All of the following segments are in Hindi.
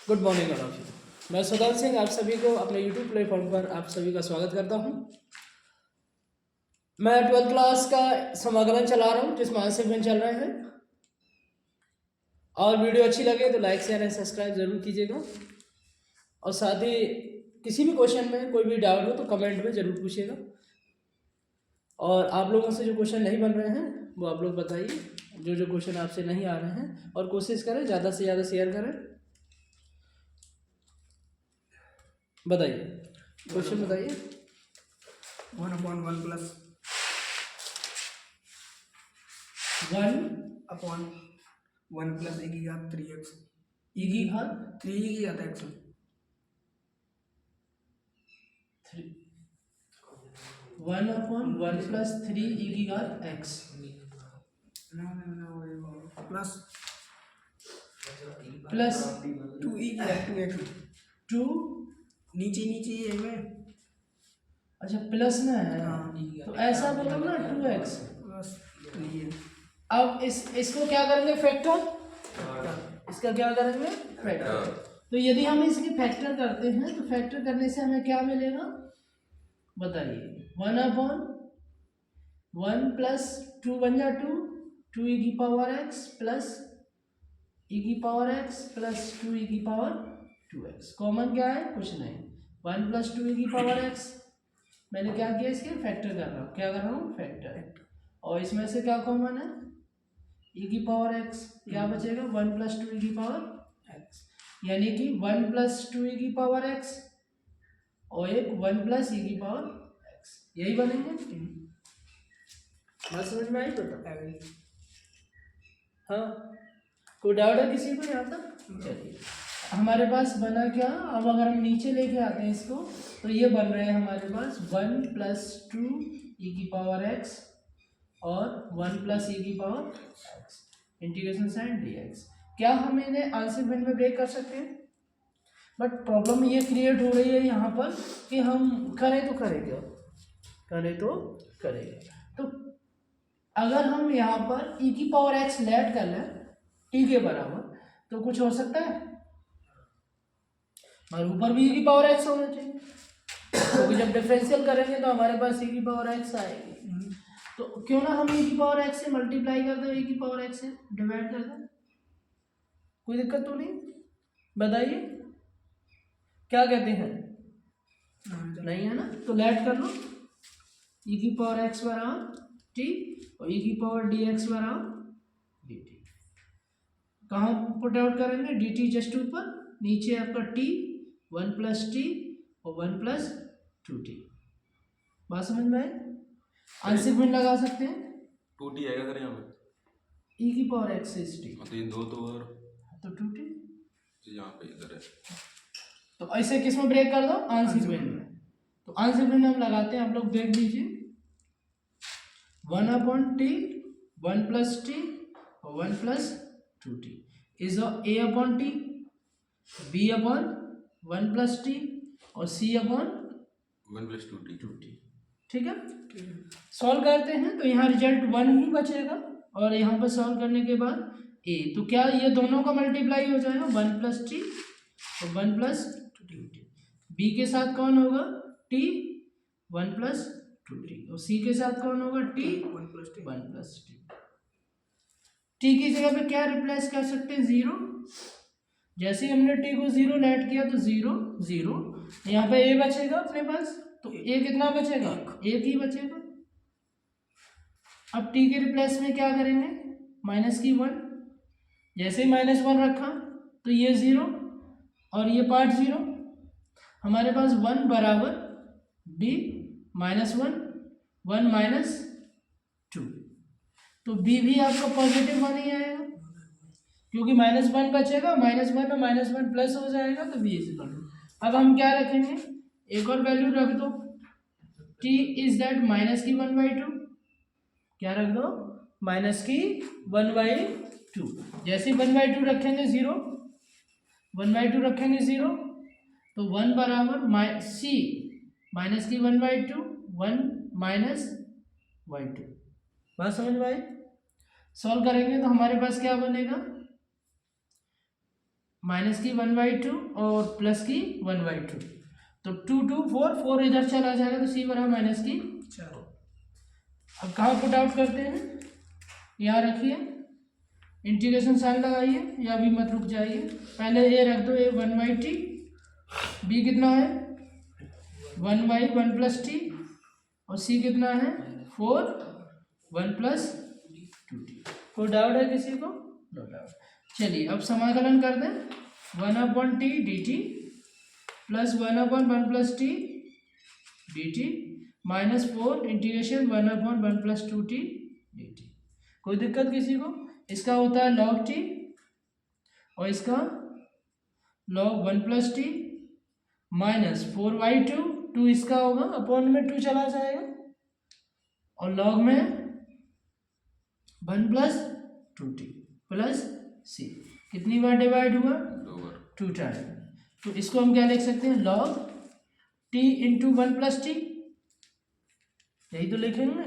Good morning all of you. मैं सुदान सिंह आप सभी को अपने यूट्यूब प्लेटफॉर्म पर आप सभी का स्वागत करता हूं। मैं 12th क्लास का समाकलन चला रहा हूं जिसमें आंसर में चल रहे हैं। और वीडियो अच्छी लगे तो लाइक शेयर एंड सब्सक्राइब जरूर कीजिएगा। और साथ ही किसी भी क्वेश्चन में कोई भी डाउट हो तो कमेंट में ज़रूर पूछिएगा। और आप लोगों से जो क्वेश्चन नहीं बन रहे हैं वो आप लोग बताइए, जो क्वेश्चन आपसे नहीं आ रहे हैं, और कोशिश करें ज़्यादा से ज़्यादा शेयर करें। बताइए, क्वेश्चन बताइए। 1/1 प्लस 1/1 प्लस e की घात 3x ई की घात 3 e की घात x 1/1 प्लस 3 ई की घात x प्लस 2 e की घात 2x 2 नीचे ये में अच्छा प्लस में है। हाँ। तो ऐसा मतलब ना 2x। प्लस ये अब इसको क्या करेंगे, फैक्टर। इसका क्या करेंगे, फैक्टर। तो यदि हम इसकी फैक्टर करते हैं तो फैक्टर करने से हमें क्या मिलेगा बताइए। 1/1 प्लस 2 बन जा 2 e की पावर x प्लस e की पावर x प्लस 2 e की पावर 2x। कॉमन क्या है, कुछ नहीं। 1 प्लस 2 e की पावर x मैंने क्या किया, इसके फैक्टर कर रहा हूँ। क्या कर रहा हूँ, फैक्टर। और इसमें से क्या कॉमन है, e की पावर x। क्या बचेगा, 1 प्लस 2 e की पावर x, यानी कि 1 प्लस 2 e की पावर x और एक 1 प्लस e की पावर x, यही बनेंगे। बात समझ में आई बता। हाँ, कोई डाउट है किसी को यहाँ तक? चलिए, हमारे पास बना क्या। अब अगर हम नीचे लेके आते हैं इसको तो ये बन रहे हैं हमारे पास 1 प्लस 2 e की पावर x और 1 प्लस e की power x integration sine dx। क्या हम इन्हें आंशिक भिन्न में ब्रेक कर सकते हैं? बट प्रॉब्लम ये क्रिएट हो रही है यहाँ पर कि हम करें तो करेंगे, तो अगर हम यहाँ पर e की पावर x लेट कर लें t के बराबर तो कुछ हो सकता है, और ऊपर भी e की पावर x होना चाहिए, क्योंकि जब डिफरेंशियल करेंगे तो हमारे पास e की पावर x आएगी। तो क्यों ना हम e की पावर x से मल्टीप्लाई कर दें, e की पावर x से डिवाइड कर दें, कोई दिक्कत तो नहीं। बताइए क्या कहते हैं, नहीं है ना? तो लेट कर लो, e की पावर x बराबर t और e की पावर dx बराबर dt। कहाँ पुट आउट करेंगे, dt जस्ट ऊपर, नीचे आपका t 1 प्लस टी और 1 प्लस 2t। बात समझ में आए? आंशिक भिन्न लगा सकते हैं। 2t आएगा सर यहाँ पे, e की पावर x इज t, तो ये दो तो और तो 2t। यहाँ पे इधर है, तो ऐसे किस में ब्रेक कर दो, आंशिक भिन्न में। तो आंशिक भिन्न हम लगाते हैं, आप लोग देख लीजिए। 1/t 1 प्लस टी और 1 plus 2t is a/t, b/1 plus T और c/1 1 + 2t। ठीक है, सॉल्व करते हैं तो यहाँ रिजल्ट 1 ही बचेगा, और यहाँ पर सॉल्व करने के बाद a, तो क्या ये दोनों का मल्टीप्लाई हो जाएगा, 1 प्लस टी और 1 प्लस 2t। b के साथ कौन होगा, t 1 प्लस 2t, और c के साथ कौन होगा, t 1 प्लस t। t की जगह पे क्या रिप्लेस कर सकते हैं, 0। जैसे ही हमने t को 0 लेट किया तो 0 0, यहाँ पे a बचेगा अपने पास, तो a कितना बचेगा, 1 ही बचेगा। अब t के रिप्लेस में क्या करेंगे, माइनस की 1। जैसे ही -1 रखा तो ये 0 और ये पार्ट 0, हमारे पास 1 बराबर b -1 1 माइनस 2, तो b भी आपका पॉजिटिव 1 ही आएगा, क्योंकि -1 बचेगा, -1 और -1 प्लस हो जाएगा, तो b इज इक्वल टू। अब हम क्या रखेंगे, एक और वैल्यू रख दो, t इज दैट -1/2। क्या रख दो, -1/2। जैसे 1/2 रखेंगे 0, 1/2 रखेंगे 0, तो 1 बराबर c -1/2 1 -/2। बात समझ में आई? सॉल्व करेंगे तो हमारे पास क्या बनेगा, माइनस की 1/2 और प्लस की 1/2, तो 2 2 4 4 इधर चला जाएगा तो सी बना माइनस की 4। अब कहाँ पुट आउट करते हैं, यहाँ रखिए, इंटीग्रेशन साइन लगाइए, या भी मत रुक जाइए, पहले ये रख दो, ये 1/t, बी कितना है 1/1 + t, और सी कितना है 4 1 + 2t। कोई डाउट है किसी को? No doubt. चलिए अब समाकलन कर दें, 1/t dt plus 1/1 + t dt -4 integration 1/1 + 2t dt। कोई दिक्कत किसी को? इसका होता है log t और इसका log 1 + t -4/2, 2 इसका होगा, अपॉन में 2 चला जाएगा, और log में 1 + 2t प्लस c, कितनी बार डिवाइड हुआ 2 बार 2 टाइम। तो इसको हम क्या लिख सकते हैं, log t × 1 + t, यही तो लिखेंगे ना,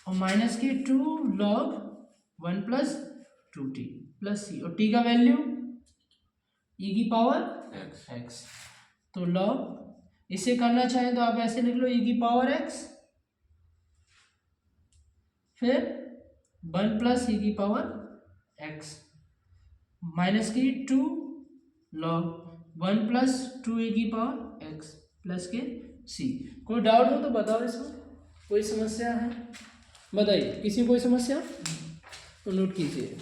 और माइनस की 2 log 1 + 2t प्लस c, और t का वैल्यू e की पावर x। तो log इसे करना चाहें तो आप ऐसे लिख लो, e की पावर x, फिर 1 + e की पावर x माइनस की 2 log 1 + 2e की पावर x प्लस के c। कोई डाउट हो तो बताओ, इसमें कोई समस्या है बताइए, किसी कोई समस्या तो नोट कीजिए।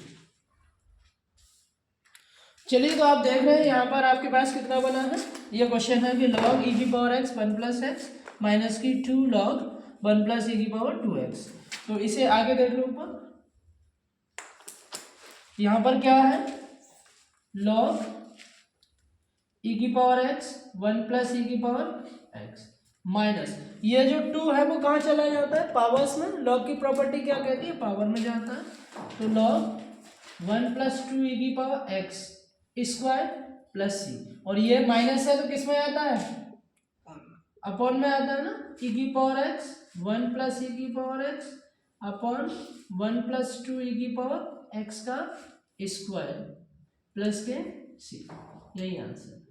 चलिए, तो आप देख रहे हैं यहाँ पर आपके पास कितना बना है, ये क्वेश्चन है कि log e की पावर x 1 + x माइनस की 2 log 1 + e की पावर 2x। तो इसे आगे देख लो, ऊपर यहाँ पर क्या है, log e की पावर x 1 + e की पावर x माइनस ये जो 2 है वो कहाँ चला जाता है, पावर्स में। log की प्रॉपर्टी क्या कहती है, पावर में जाता है, तो log 1 + 2e की power x square plus c, और ये माइनस है तो किस में आता है, अपॉन में आता है ना, e की पावर x 1 + e की पावर x अपॉन 1 + 2e की पावर x का स्क्वायर प्लस के c, यही आंसर।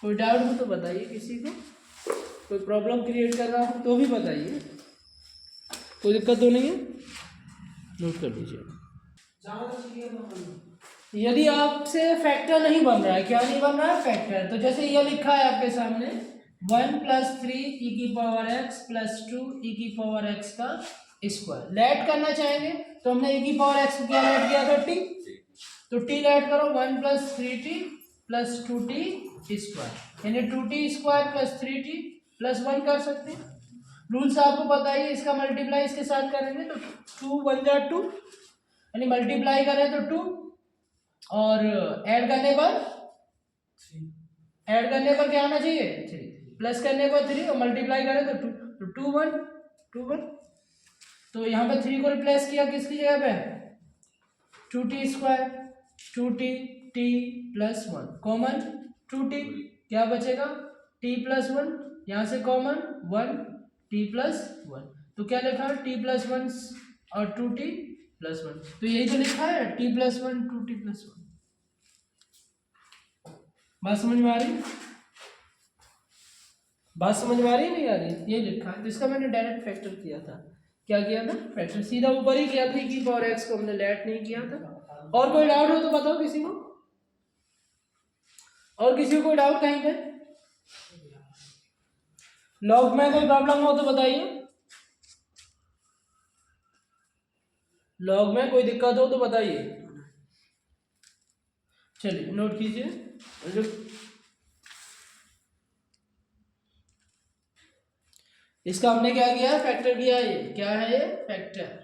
कोई डाउट हो तो बताइए किसी को, कोई प्रॉब्लम क्रिएट कर रहा हो तो भी बताइए, कोई दिक्कत तो नहीं है, नोट कर लीजिए। यदि आपसे फैक्टर नहीं बन रहा है, क्या नहीं बन रहा है, फैक्टर, तो जैसे ये लिखा है आपके सामने 1 + 3e की पावर x प्लस 2e की पावर x का स्क्वायर लेट करना चाहेंगे, तो हमने e की पावर x को क्या लेट किया था, t, तो t लेट करो 1 + 3t प्लस 2t स्क्वायर, यानी 2t square plus 3t plus 1 कर सकते हैं। रूल्स आपको पता ही है, इसका मल्टीप्लाई इसके साथ करेंगे तो 2 1 जा 2, यानी मल्टीप्लाई करें तो 2, और ऐड करने पर क्या आना चाहिए 3, प्लस करने पर 3, और मल्टीप्लाई करें तो 2, तो 2 1 2 1, तो यहाँ पे 3 को रिप्लेस किया किसकी जगह पे, 2t square 2t t plus 1 common 2t, क्या बचेगा t प्लस 1, यहाँ से कॉमन 1 t प्लस 1, तो क्या लिखा है t प्लस 1 और 2t प्लस 1, तो यही तो लिखा है t प्लस 1 2t प्लस 1। बात समझ में आ रही, बात समझ में आ रही है नहीं आ रही, ये लिखा है, तो इसका मैंने डायरेक्ट फैक्टर किया था, क्या किया था, फैक्टर सीधा ऊपर ही किया था, e की पावर x को हमने लेट नहीं किया था। और कोई डाउट हो तो बताओ किसी को, और किसी को कोई डाउट कहीं पे, लॉग में कोई प्रॉब्लम हो तो बताइए, लॉग में कोई दिक्कत हो तो बताइए। चलिए नोट कीजिए, इसका हमने क्या किया, फैक्टर किया, ये क्या है, ये फैक्टर,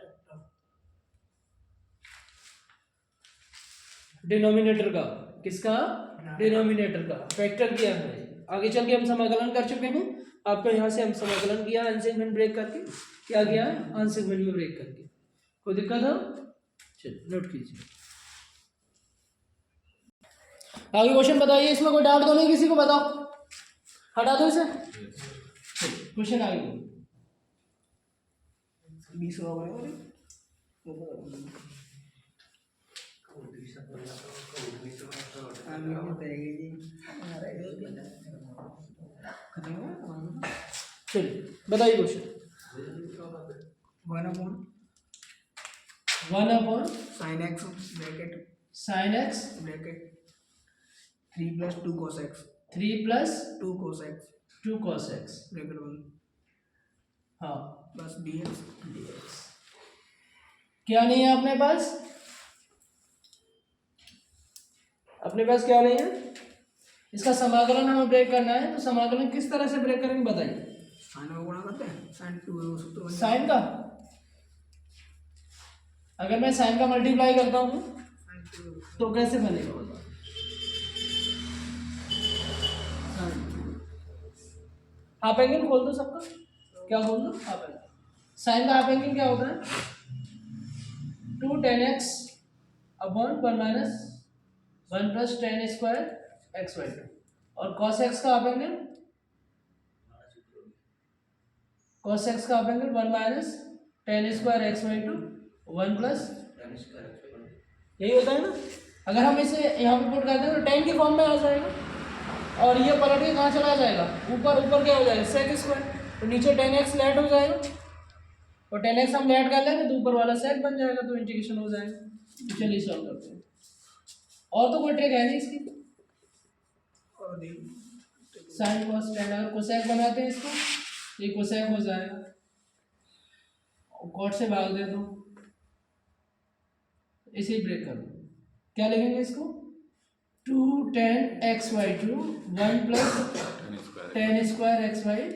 डिनोमिनेटर का, किसका, डिनोमिनेटर का फैक्टर किया है। आगे चल के हम समाकलन कर चुके हैं, आपको यहाँ से हम समाकलन किया आंशिक भिन्न ब्रेक करके, क्या किया आंशिक भिन्न में ब्रेक करके, कोई दिक्कत हो, चलिए नोट कीजिए। आगे क्वेश्चन बताइए, इसमें कोई डाउट तो नहीं किसी को, बताओ, हटा दो इसे, क्वेश्चन आगे 20 हो गए, सामने को देंगे जी खत्म हुआ चलिए बताइए question. 1/, sin x bracket sine x bracket 3 + 2 cos x 3 + 2 cos x 2 cos x, bracket 1 हाँ बस dx dx। क्या नहीं है अपने पास? अपने पास क्या नहीं है? इसका समाकलन हमें ब्रेक करना है, तो समाकलन किस तरह से ब्रेक करेंगे बताइए। साइन को गुणा करते हैं sin 2 सूत्र बन साइन का, अगर मैं साइन का मल्टीप्लाई करता हूँ sin 2 तो कैसे बनेगा बताओ। हाफ एंगल खोल दो सबका, क्या खोल दो? Half angle. साइन का हाफ एंगल क्या होता है? 2 tan x upon 1 - 1 + tan square x/2, और cos x का हाफ एंगल, cos x का half angle 1 - tan square x/2 1 + यही होता है ना। अगर हम इसे यहाँ पे पुट करते हैं तो tan की फॉर्म में आ जाएगा, और ये पलट के कहाँ चला जाएगा? ऊपर ऊपर क्या हो जाएगा? sec स्क्वायर, तो नीचे tan x लेट हो जाएगा, और tan x हम लेट कर लेंगे तो ऊपर वाला sec बन जाएगा, तो इंटीग्रेशन हो जाएगा। तो चलिए सॉल्व करते हैं, और तो कोई ट्रिक है नहीं इसकी। और देख साइन cos tan, अगर कोसेक बनाते हैं इसको, ये कोसेक हो जाएगा, और कॉट से भाग दे दो, इसे ब्रेक कर दो। क्या लिखेंगे इसको? 2 tan x/2 1 + tan square x/2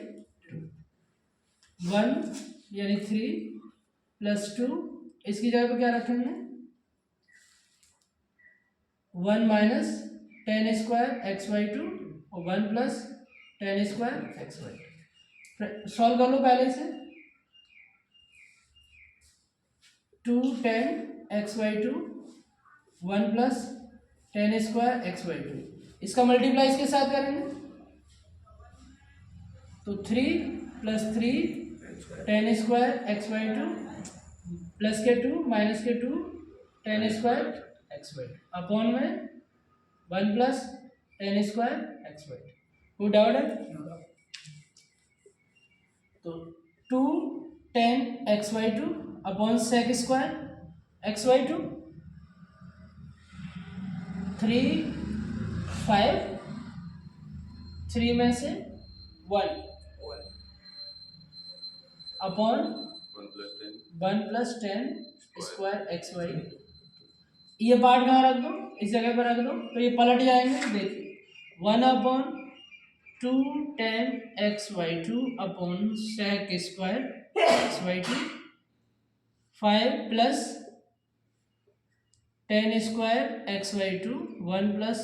1 यानी 3 + 2, इसकी जगह पे क्या रखेंगे? 1 - tan स्क्वायर x/2 और 1 + tan स्क्वायर x/2। सॉल्व कर लो पहले से। 2 tan x/2 1 + tan square x/2, इसका मल्टीप्लाई इसके साथ करेंगे तो 3 + 3 tan स्क्वायर x/2 प्लस के 2 माइनस के 2 tan स्क्वायर x/2 अपॉन में 1 + tan स्क्वायर x/2। कोई डाउट है? तो 2 tan x/2 upon sec square x/2 3 5 3 में से 1 अपॉन 1 + tan स्क्वायर x/2। ये पार्ट कहाँ रख दो? इस जगह पर रख दो, तो ये पलट जाएंगे। देखिए 1/2 tan x/2 upon sec square x/2 5 + tan square x/2 1 +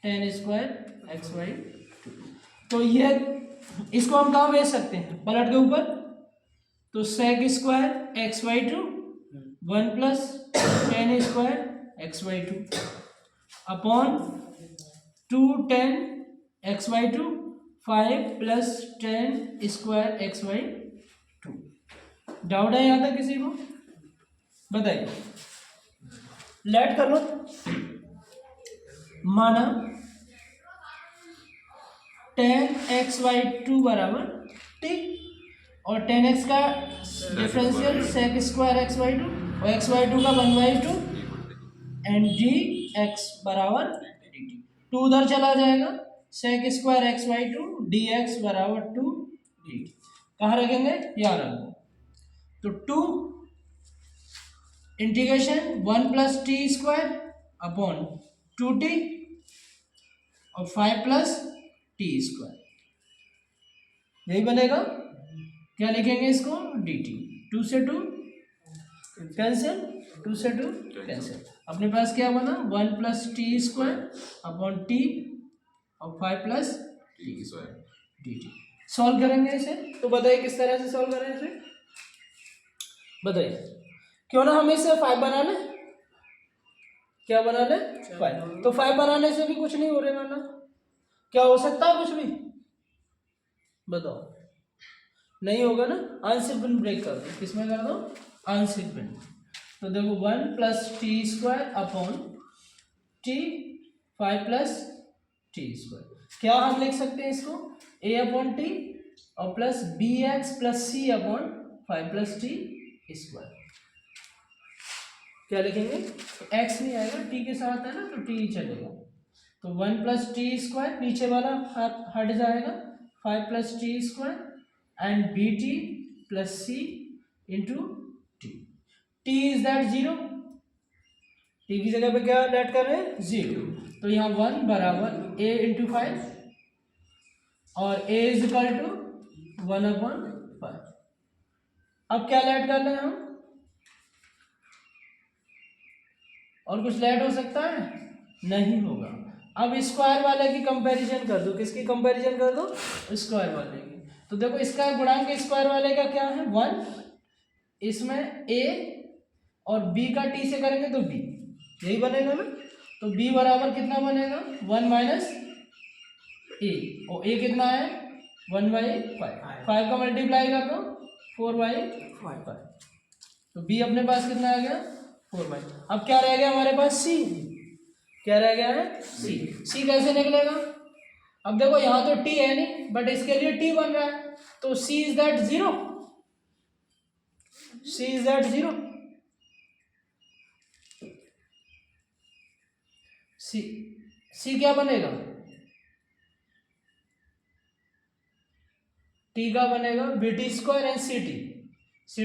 tan square x/2। तो ये इसको हम कहाँ भेज सकते हैं? पलट के ऊपर, तो sec square x/2 1 + tan square x/2 upon 2 tan x/2 5 + tan square x/2। Doubt है यहाँ तक किसी को? बताइए, लेट कर लो। माना tan x/2 बराबर t, और tan x का डिफरेंशियल sec स्क्वायर x/2 और x/2 का 1/2 एंड dx बराबर dt। 2 उधर चला जाएगा, sec स्क्वायर x/2 dx बराबर 2 dt। कहाँ रखेंगे? यहाँ रख दो। तो 2 integration 1 + t square upon 2t और 5 + t स्क्वायर, यही बनेगा। क्या लिखेंगे इसको? dt। 2 से 2 कैंसिल, 2 से 2 कैंसिल। अपने पास क्या बना? 1 + t स्क्वायर अपॉन t और 5 + dt। सॉल्व करेंगे इसे, तो बताइए किस तरह से सॉल्व करें इसे, बताइए। क्यों ना हम इसे 5 बना लें? क्या बना लें? 5। तो 5 बनाने से भी कुछ नहीं हो रहा ना, क्या हो सकता है? कुछ भी बताओ, नहीं होगा ना। आंशिक भिन्न ब्रेक कर दो, किसमें कर दो? आंशिक भिन्न। तो देखो 1 + t square upon t 5 plus t square. क्या हम लिख सकते हैं इसको, a अपॉन टी और प्लस बी एक्स प्लस सी अपॉन 5 प्लस टी स्क्वायर। क्या लिखेंगे, x नहीं आएगा, t के साथ है ना तो t ही चलेगा। तो 1 प्लस टी स्क्वायर, नीचे वाला हट जाएगा, 5 plus t square and b t plus c into t. T is that 0, t की जगह पे क्या लेट कर रहे हैं 0, तो यहाँ 1 बराबर a इंटू 5 और a is equal to 1 upon 5। अब क्या लेट कर रहे हैं हम, और कुछ लेट हो सकता है, नहीं होगा। अब स्क्वायर वाले की कंपैरिजन कर दो, किसकी कंपैरिजन कर दो, स्क्वायर वाले की। तो देखो इसका गुणांक स्क्वायर वाले का क्या है 1, इसमें a और b का t से करेंगे तो b, यही बनेगा ना। तो b बराबर कितना बनेगा 1 माइनस a, और a कितना है 1/5, 5 का मल्टीप्लाई कर दो 4/5, तो b अपने पास कितना आ गया 4/। अब क्या रह गया हमारे पास c, क्या रह गया है c कैसे निकलेगा। अब देखो यहाँ तो t है नहीं, बट इसके लिए t बन रहा है, तो c is that 0, c is that 0, c क्या बनेगा, t का बनेगा b t square and c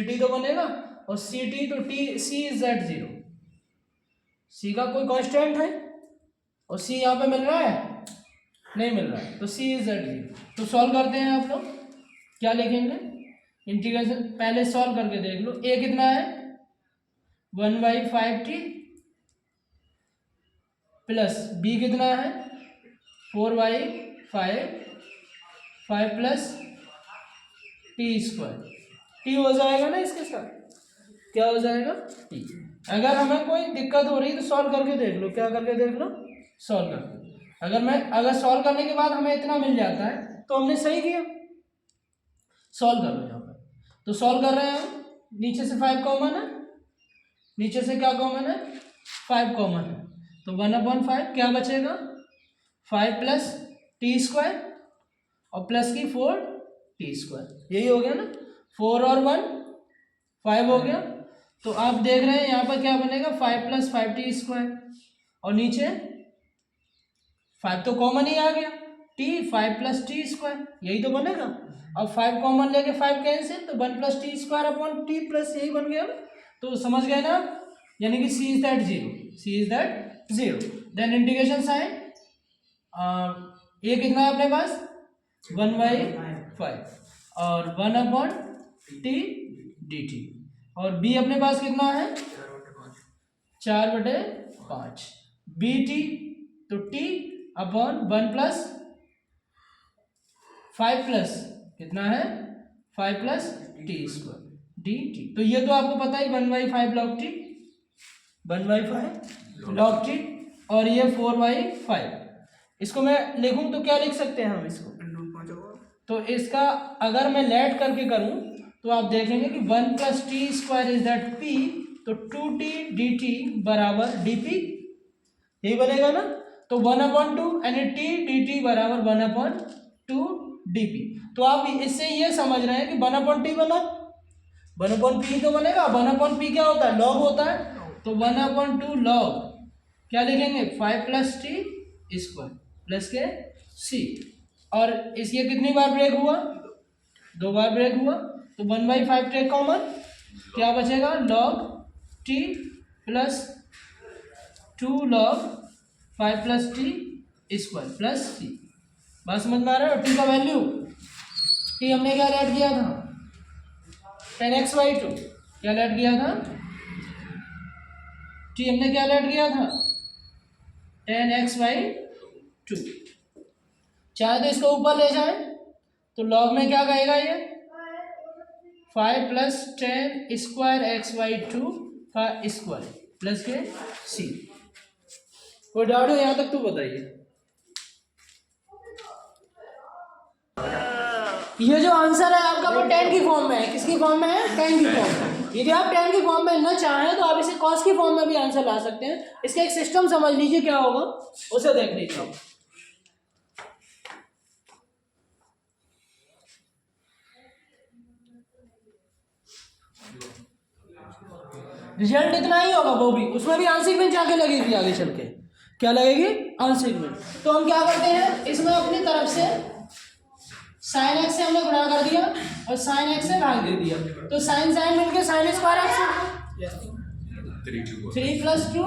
t तो बनेगा, और सी टी तो t, c is that 0, c का कोई कांस्टेंट है और c यहाँ पे मिल रहा है, नहीं मिल रहा है, तो c इज दैट 0। तो सॉल्व करते हैं आप लोग, क्या लिखेंगे, इंटीग्रेशन पहले सॉल्व करके देख लो। a कितना है 1/5t प्लस b कितना है 4/5 प्लस टी स्क्वायर, टी हो जाएगा ना इसके साथ, क्या हो जाएगा टी। अगर हमें कोई दिक्कत हो रही है तो सॉल्व करके देख लो, क्या करके देख लो, सॉल्व करके। अगर सॉल्व करने के बाद हमें इतना मिल जाता है तो हमने सही किया। सॉल्व कर लो यहाँ पर, तो सॉल्व कर रहे हैं हम, नीचे से 5 कॉमन है, नीचे से क्या कॉमन है 5 कॉमन है, तो 1/5 क्या बचेगा 5 प्लस टी स्क्वायर और प्लस की 4 टी स्क्वायर, यही हो गया ना, 4 और 1 5 हो गया। तो आप देख रहे हैं यहाँ पर क्या बनेगा 5 प्लस 5t स्क्वायर, और नीचे 5 तो कॉमन ही आ गया, t 5 प्लस टी स्क्वायर, यही तो बनेगा। अब 5 कॉमन लेके 5 कैंसिल, तो 1 plus t square upon T plus, यही बन गया। तो समझ गए ना, यानी कि c is that 0, c is that 0। Then integration sine, a कितना है अपने पास 1/5 और 1 अपॉन टी डी टी, और b अपने पास कितना है 4/5 बी टी, तो t अपॉन 1 प्लस 5 प्लस कितना है 5 plus t square d t. तो ये तो आपको पता ही 1/5 लॉग टी, 1/5 लॉग टी, और ये 4/5। इसको मैं लिखूं तो क्या लिख सकते हैं हम इसको, तो इसका अगर मैं लेट करके करूं तो आप देखेंगे कि 1 plus t square is that P, तो 2t डी टी बराबर डी पी, यही बनेगा ना। तो 1/2 यानी टी डी टी बराबर 1/2 डी पी। तो आप इससे ये समझ रहे हैं कि 1/t बना, 1/p तो बनेगा, 1/p क्या होता है लॉग होता है, तो 1/2 लॉग क्या लिखेंगे 5 प्लस टी स्क्वायर प्लस के सी, और इसके कितनी बार ब्रेक हुआ 2 बार ब्रेक हुआ, तो 1/5 टेक कॉमन, क्या बचेगा log t plus 2 log 5 plus t square plus c. बात समझ में आ रहा है। टी का वैल्यू, टी हमने क्या लेट किया था 10x/2, क्या लेट किया था टी हमने क्या लेट किया था 10x/2। चाहे तो इसको ऊपर ले जाए तो लॉग में क्या कहेगा ये 5 प्लस 10 स्क्वायर x/2 का स्क्वायर प्लस के सी। कोई डाउट हो यहाँ तक तो बताइए। ये जो आंसर है आपका वो 10 की फॉर्म में है, किसकी फॉर्म में है 10 की फॉर्म में। यदि आप tan की फॉर्म में लिखना चाहें तो आप इसे cos की फॉर्म में भी आंसर ला सकते हैं। इसका एक सिस्टम समझ लीजिए क्या होगा, उसे देख लीजिए आप। रिजल्ट इतना ही होगा, वो भी उसमें भी आंशिक भिन्न जाके लगेगी आगे चल के। क्या लगेगी? आंशिक भिन्न। तो हम क्या करते हैं, इसमें अपनी तरफ से साइन एक्स से हमने गुणा कर दिया और साइन एक्स से भाग दे दिया, तो साइन साइन मिलके sine square x, 3 + 2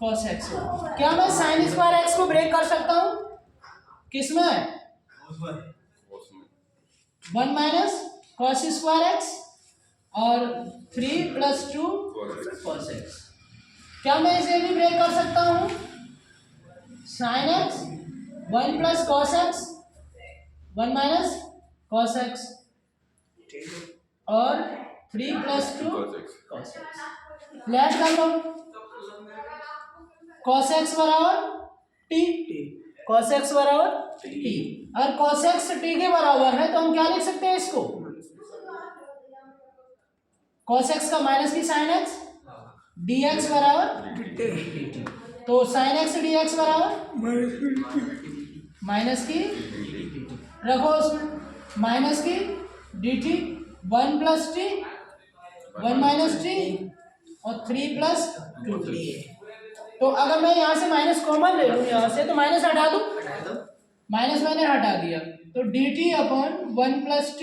cos x। क्या मैं साइन स्क्वायर एक्स को ब्रेक कर सकता हूँ? किसमें? 1 - cos स्क्वायर एक्स और 3 + 2 cos x। क्या मैं इसे भी ब्रेक कर सकता हूँ? Sine x 1 + cos x 1 - cos x और 3 + 2 cos x। लेट कर लो, cos x बराबर t, cos x बराबर t। और cos x t के बराबर है तो हम क्या लिख सकते हैं इसको? cos x का माइनस की साइन x dx बराबर dt। तो साइन x dx बराबर माइनस की रखो उसमें माइनस की dt 1 + t 1 - t और 3 + 2t। तो अगर मैं यहाँ से माइनस कॉमन ले लूँ यहाँ से, तो माइनस हटा दूँ, माइनस मैंने हटा दिया, तो dt अपन 1 + t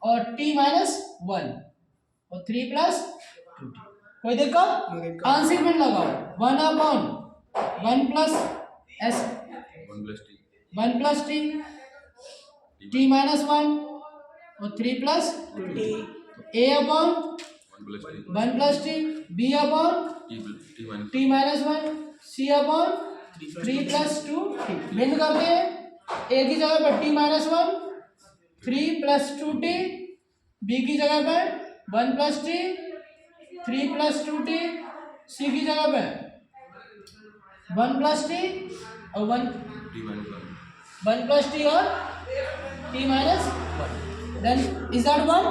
और t - 1 और 3 + 2t। कोई दिक्कत? आंशिक भिन्न लगाओ, 1/1 + s 1 + t t - 1 और 3 + 2t। a/1 + t b/t - 1 c/3 + 2t। भिन्न करते हैं, a की जगह पर t - 1 3 + 2t, b की जगह पर 1 + t 3 + 2t, c की जगह पर 1 + t और 1 + t और t - 1। Then is that 1?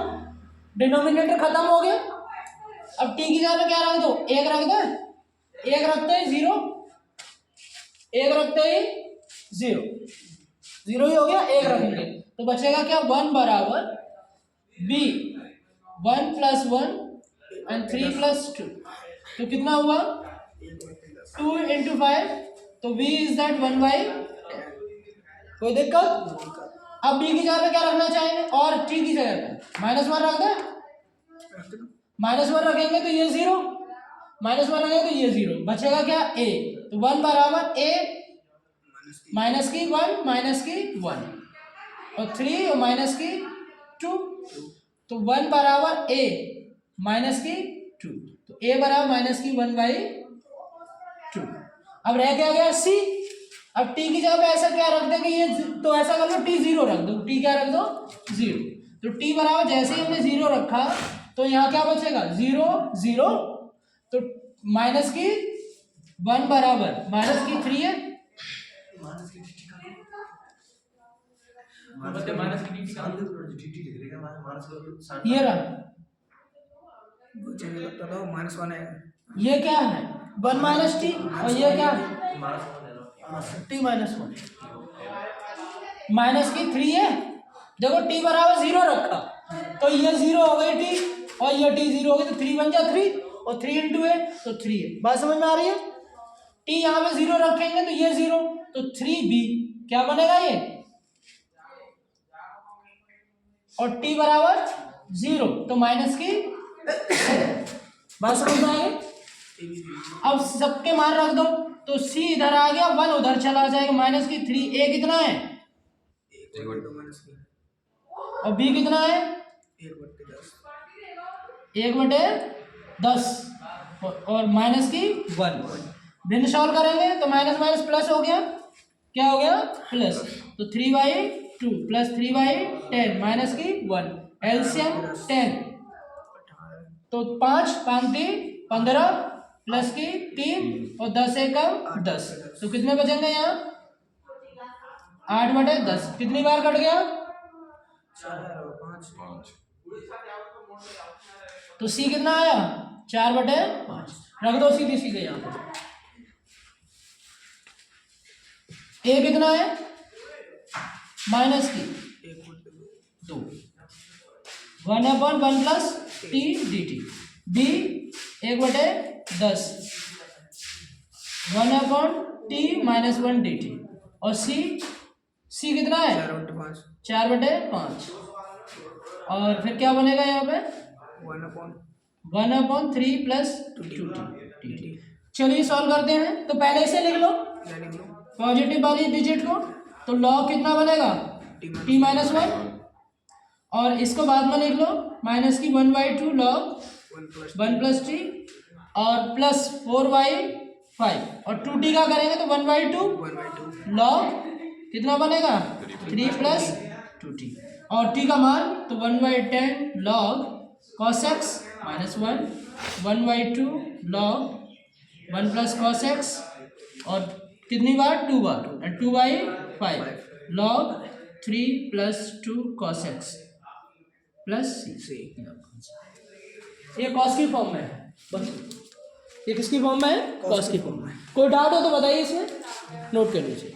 Denominator खत्म हो गया। अब t की जगह पे क्या रख दो? 1 रख दे, 1 रखते ही 0, 1 रखते ही 0, 0 ही हो गया, 1 रखेंगे तो बचेगा क्या? 1 बराबर b 1 + 1 एंड 3 + 2। तो कितना हुआ? 2 × 5, तो v इज दैट 1/10। कोई दिक्कत? अब b की जगह पे क्या रखना चाहेंगे और t की जगह पे -1 रख दे, -1 रखेंगे तो ये 0, -1 रखेंगे तो ये 0, बचेगा क्या? a। तो 1 बराबर a माइनस की 1 माइनस की 1 और 3 और माइनस की 2, तो 1 बराबर a माइनस की 2, तो a बराबर -1/2। अब रह क्या गया? c। अब t की जगह पे ऐसा क्या रख देंगे ये, तो ऐसा कर लो t 0 रख दो, t क्या रख दो? 0। तो t बराबर जैसे ही हमने 0 रखा तो यहाँ क्या बचेगा? 0 0, तो माइनस की 1 बराबर -3 है, ये रहा, -1 है। ये क्या है? 1 - t और ये क्या है? t - 1 माइनस की 3 है। देखो t बराबर 0 रखा तो ये 0 हो गई t और ये t 0 हो गई, तो 3 बन जा 3 और 3 × a तो 3 है। बात समझ में आ रही है? t यहाँ पे 0 रखेंगे तो ये 0, तो 3b क्या बनेगा ये, और t बराबर 0 तो माइनस की। बात समझ में आ गई? अब सबके मान रख दो, तो c इधर आ गया, 1 उधर चला जाएगा, माइनस की 3, a कितना है और b कितना है? 1/10 और माइनस की 1। भिन्न सॉल्व करेंगे तो माइनस माइनस प्लस हो गया, क्या हो गया? प्लस, तो 3/2 + 3/10 माइनस की 1, एलसीएम 10, तो 5 5 3 15 प्लस की 3 और 10 एकम 10, तो कितने बचेंगे यहाँ? 8/10। कितनी बार कट गया? 5 तो सी कितना आया 4/5 रख दो सीधे सीधे यहाँ पे। ए कितना है -3 2 1/1 plus t dt। B 1/10 1/t -1 dt। और सी कितना है 4/5 4/5। और फिर क्या बनेगा यहाँ पे 1/3 प्लस 2t। चलिए सॉल्व करते हैं। तो पहले इसे लिख लो पॉजिटिव वाली डिजिट को। तो लॉग कितना बनेगा t-1 और इसको बाद में लिख लो माइनस की 1/2 लॉग 1 प्लस टी और प्लस 4/5 और 2t का करेंगे तो 1/2 लॉग कितना बनेगा 3 प्लस 2t और t का मान तो 1/10 log cos x -1 1/2 log 1 plus cos x और कितनी बार 2 बार 2/5 log 3 plus 2 cos x plus C. ये कॉस की फॉर्म में है बस। ये किसकी फॉर्म में है कॉस की फॉर्म में। कोई डाउट हो तो बताइए इसमें नोट कर लीजिए।